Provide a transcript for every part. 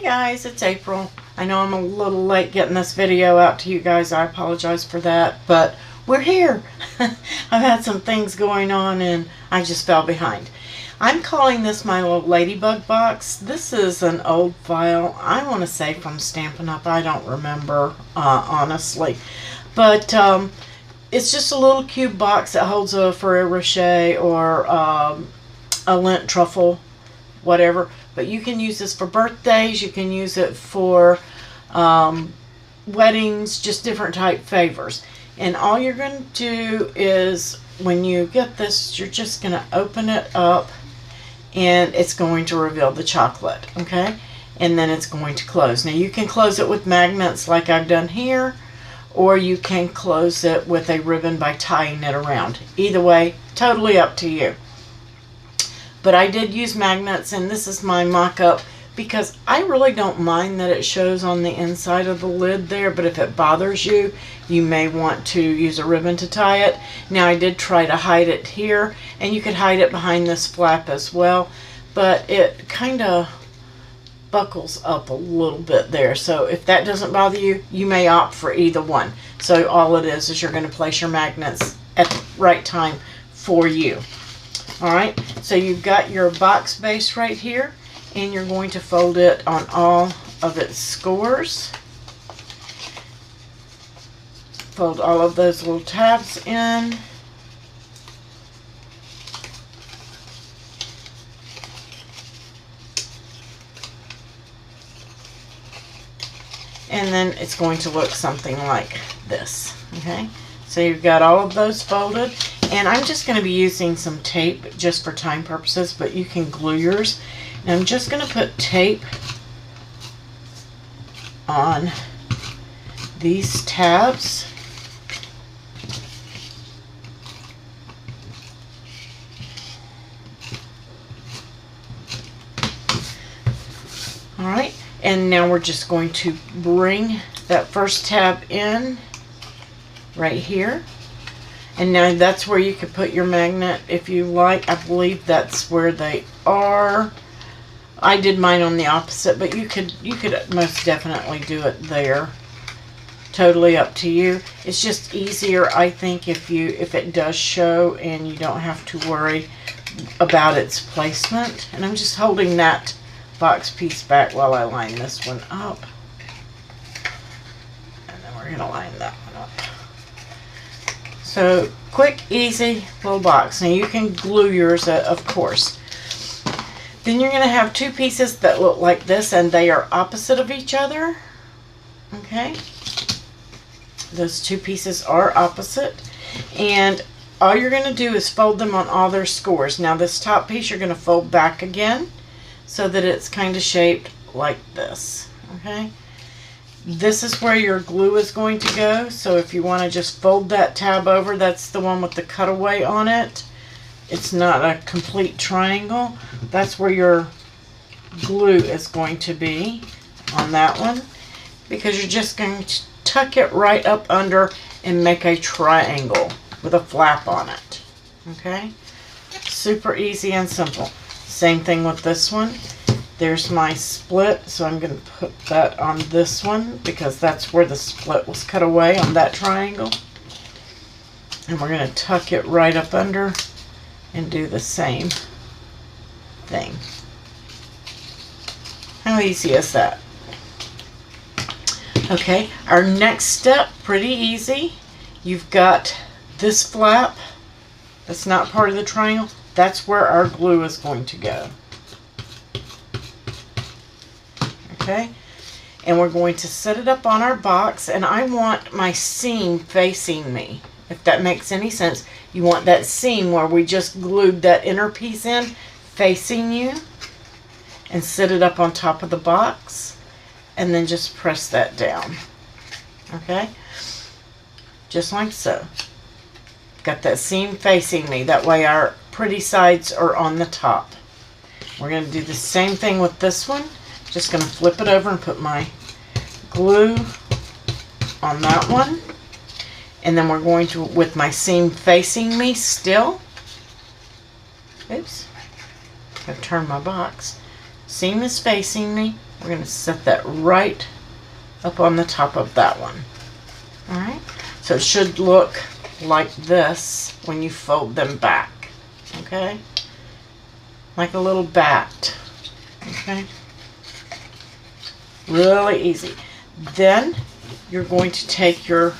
guys, it's April. I know I'm a little late getting this video out to you guys. I apologize for that, but we're here. I've had some things going on and I just fell behind. I'm calling this my little Ladybug box. This is an old file, I want to say from Stampin' Up. I don't remember, honestly. But it's just a little cube box that holds a Ferrero Rocher or a lint truffle, whatever. But you can use this for birthdays, you can use it for weddings, just different type favors. And all you're going to do is, when you get this, you're just going to open it up and it's going to reveal the chocolate, okay? And then it's going to close. Now you can close it with magnets like I've done here, or you can close it with a ribbon by tying it around. Either way, totally up to you. But I did use magnets, and this is my mock-up because I really don't mind that it shows on the inside of the lid there, but if it bothers you, you may want to use a ribbon to tie it. Now I did try to hide it here, and you could hide it behind this flap as well, but it kind of buckles up a little bit there. So if that doesn't bother you, you may opt for either one. So all it is you're going to place your magnets at the right time for you. Alright, so you've got your box base right here, and you're going to fold it on all of its scores. Fold all of those little tabs in. And then it's going to look something like this, okay? So you've got all of those folded. And I'm just going to be using some tape just for time purposes, but you can glue yours. And I'm just going to put tape on these tabs. Alright, and now we're just going to bring that first tab in right here. And now that's where you could put your magnet if you like. I believe that's where they are. I did mine on the opposite, but you could most definitely do it there. Totally up to you. It's just easier, I think, if it does show and you don't have to worry about its placement. And I'm just holding that box piece back while I line this one up. And then we're going to line that one up. So, quick, easy little box. Now you can glue yours, of course. Then you're going to have two pieces that look like this, and they are opposite of each other. Okay? Those two pieces are opposite. And all you're going to do is fold them on all their scores. Now this top piece you're going to fold back again so that it's kind of shaped like this. Okay? This is where your glue is going to go, so if you want to just fold that tab over, that's the one with the cutaway on it. It's not a complete triangle. That's where your glue is going to be on that one, because you're just going to tuck it right up under and make a triangle with a flap on it. Okay? Super easy and simple. Same thing with this one. There's my split, so I'm going to put that on this one because that's where the split was cut away on that triangle. And we're going to tuck it right up under and do the same thing. How easy is that? Okay, our next step, pretty easy. You've got this flap that's not part of the triangle. That's where our glue is going to go. Okay, and we're going to set it up on our box, and I want my seam facing me, if that makes any sense. You want that seam where we just glued that inner piece in facing you, and set it up on top of the box, and then just press that down. Okay, just like so. Got that seam facing me, that way our pretty sides are on the top. We're going to do the same thing with this one. Just going to flip it over and put my glue on that one. And then we're going to, with my seam facing me still, oops, I've turned my box. seam is facing me. We're going to set that right up on the top of that one. Alright, so it should look like this when you fold them back. Okay, like a little bat. Okay, really easy. Then you're going to take your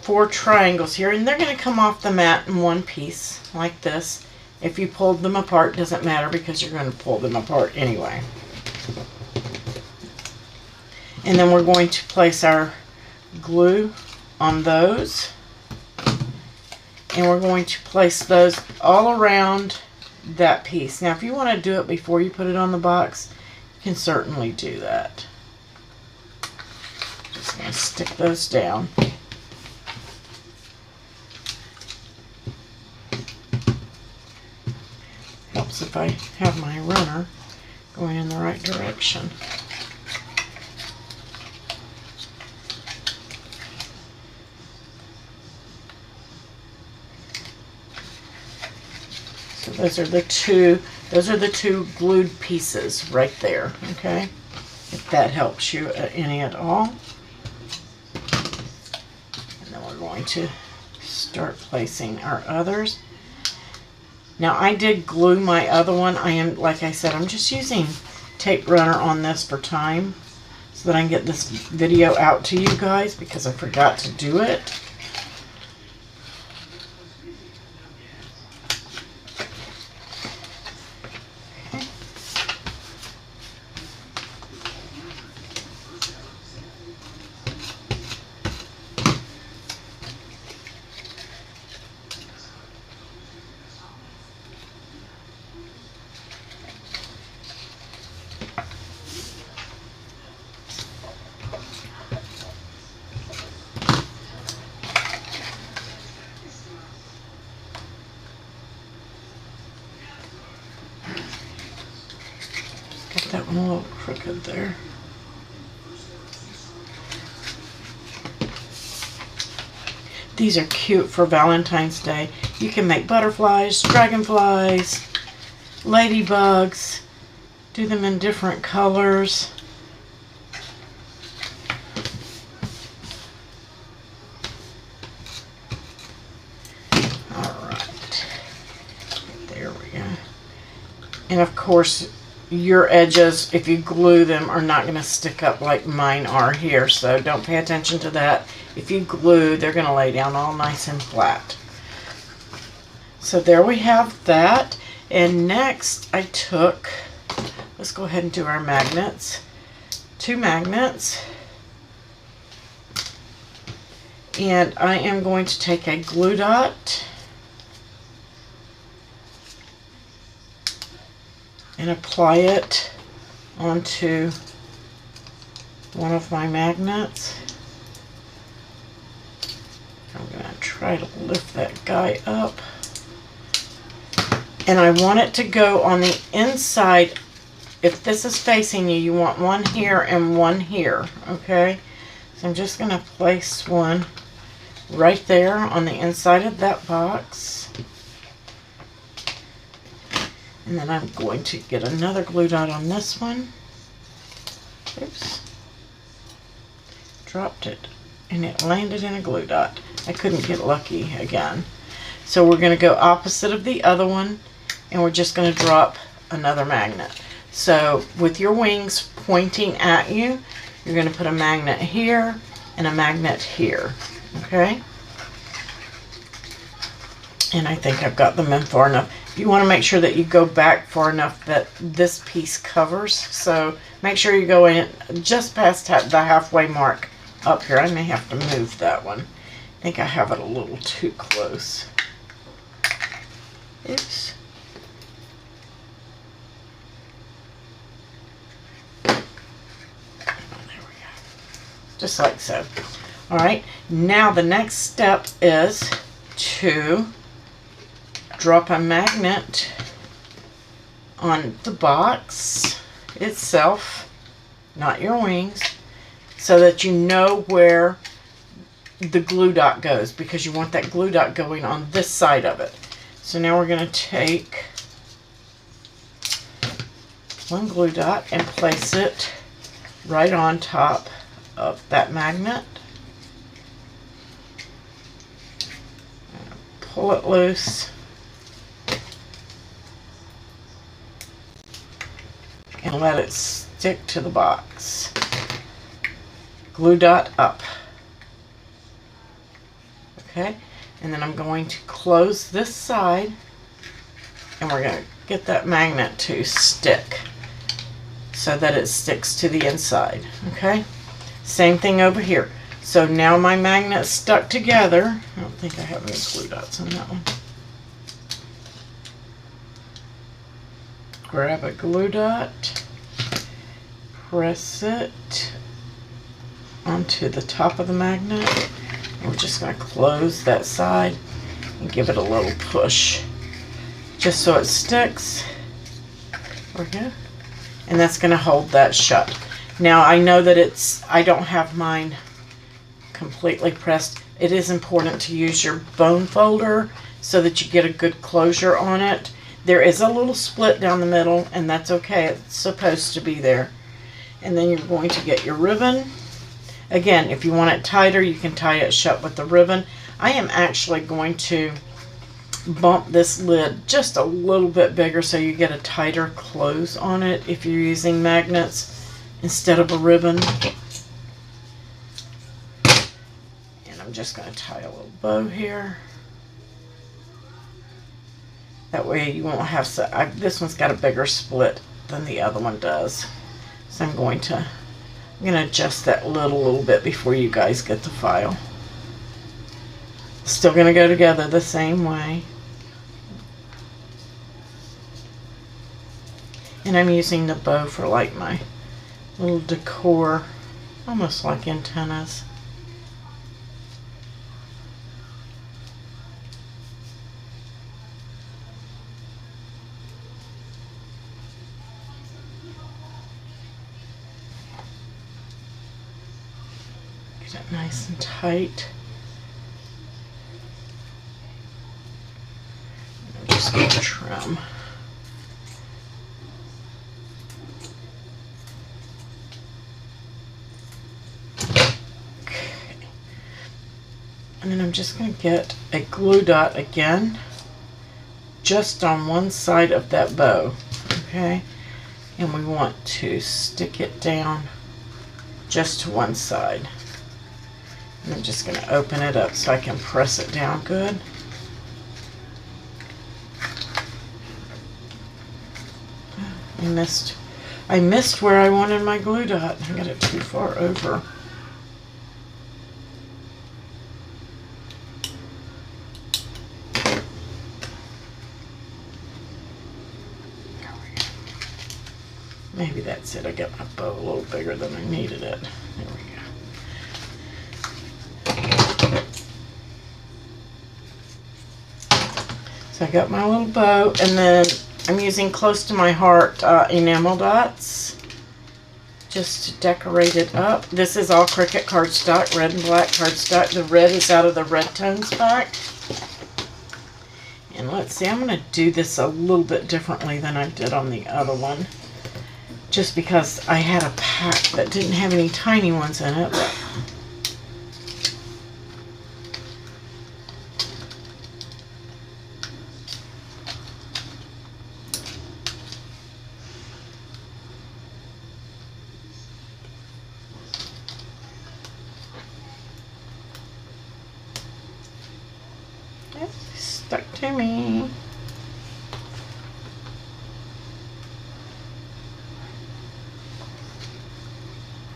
4 triangles here, and they're going to come off the mat in one piece like this. If you pulled them apart, doesn't matter because you're going to pull them apart anyway. And then we're going to place our glue on those, and we're going to place those all around that piece. Now if you want to do it before you put it on the box, you can certainly do that. Just going to stick those down. Helps if I have my runner going in the right direction. So those are the two glued pieces right there, okay? If that helps you any at all. And then we're going to start placing our others. Now I did glue my other one. Like I said, I'm just using tape runner on this for time so that I can get this video out to you guys because I forgot to do it. That one a little crooked there. These are cute for Valentine's Day. You can make butterflies, dragonflies, ladybugs, do them in different colors. Alright, there we go. And of course, your edges, if you glue them, are not going to stick up like mine are here, so don't pay attention to that. If you glue, they're going to lay down all nice and flat. So there we have that. And next I took, let's go ahead and do our magnets. 2 magnets. And I am going to take a glue dot and apply it onto one of my magnets. I'm going to try to lift that guy up. And I want it to go on the inside. If this is facing you, you want one here and one here, okay? So I'm just going to place one right there on the inside of that box. And then I'm going to get another glue dot on this one. Oops. Dropped it. And it landed in a glue dot. I couldn't get lucky again. So we're going to go opposite of the other one. And we're just going to drop another magnet. So with your wings pointing at you, you're going to put a magnet here and a magnet here. Okay? And I think I've got them in far enough. You want to make sure that you go back far enough that this piece covers. So make sure you go in just past the halfway mark up here. I may have to move that one. I think I have it a little too close. Oops. There we go. Just like so. Alright, now the next step is to drop a magnet on the box itself, not your wings, so that you know where the glue dot goes, because you want that glue dot going on this side of it. So now we're going to take one glue dot and place it right on top of that magnet. Pull it loose. And let it stick to the box. Glue dot up. Okay, and then I'm going to close this side, and we're going to get that magnet to stick so that it sticks to the inside. Okay, same thing over here. So now my magnet's stuck together. I don't think I have any glue dots on that one. Grab a glue dot, press it onto the top of the magnet, and we're just going to close that side and give it a little push just so it sticks. There we go. And that's going to hold that shut. Now I know that I don't have mine completely pressed. It is important to use your bone folder so that you get a good closure on it. There is a little split down the middle, and that's okay. It's supposed to be there. And then you're going to get your ribbon. Again, if you want it tighter, you can tie it shut with the ribbon. I am actually going to bump this lid just a little bit bigger so you get a tighter close on it if you're using magnets instead of a ribbon. And I'm just going to tie a little bow here. That way you won't have this one's got a bigger split than the other one does. So I'm going to adjust that lid a little bit before you guys get the file. Still going to go together the same way. And I'm using the bow for like my little decor, almost like antennas. Get it nice and tight. I'm just going to trim. And then I'm just going to get a glue dot again, just on one side of that bow, okay? And we want to stick it down just to one side. And I'm just going to open it up so I can press it down good. I missed where I wanted my glue dot. I got it too far over. Maybe that's it. I got my bow a little bigger than I needed it. There we go. So I got my little bow, and then I'm using close to my heart enamel dots just to decorate it up. This is all Cricut cardstock, red and black cardstock. The red is out of the Red Tones pack. And let's see, I'm going to do this a little bit differently than I did on the other one. Just because I had a pack that didn't have any tiny ones in it. It's stuck to me.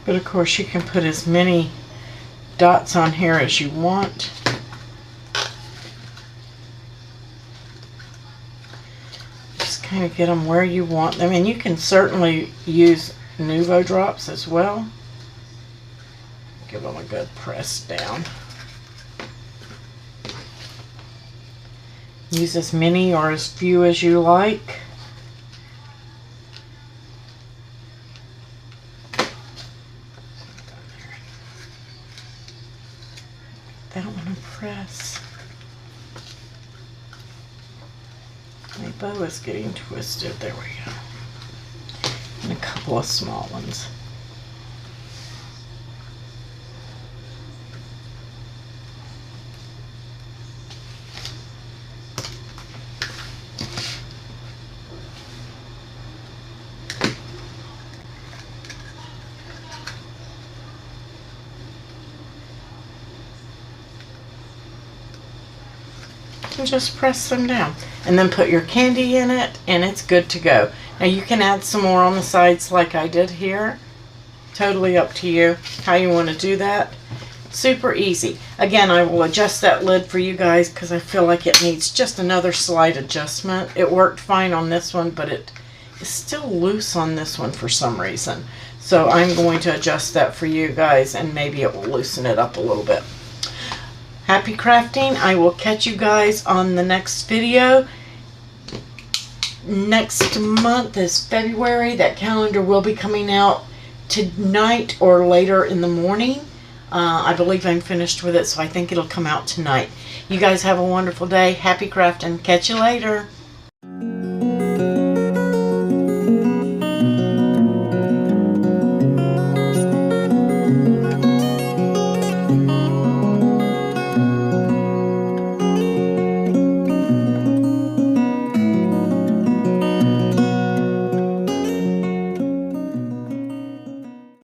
But of course you can put as many dots on here as you want. Just kind of get them where you want them. And you can certainly use Nuvo drops as well. Give them a good press down. Use as many or as few as you like. I don't want to press. My bow is getting twisted. There we go. a couple of small ones. And just press them down, and then put your candy in it, and it's good to go. Now you can add some more on the sides like I did here. Totally up to you how you want to do that. Super easy. Again, I will adjust that lid for you guys because I feel like it needs just another slight adjustment. It worked fine on this one, but it is still loose on this one for some reason. So I'm going to adjust that for you guys, and maybe it will loosen it up a little bit. Happy crafting. I will catch you guys on the next video. Next month is February. That calendar will be coming out tonight or later in the morning. I believe I'm finished with it, so I think it'll come out tonight. You guys have a wonderful day. Happy crafting. Catch you later.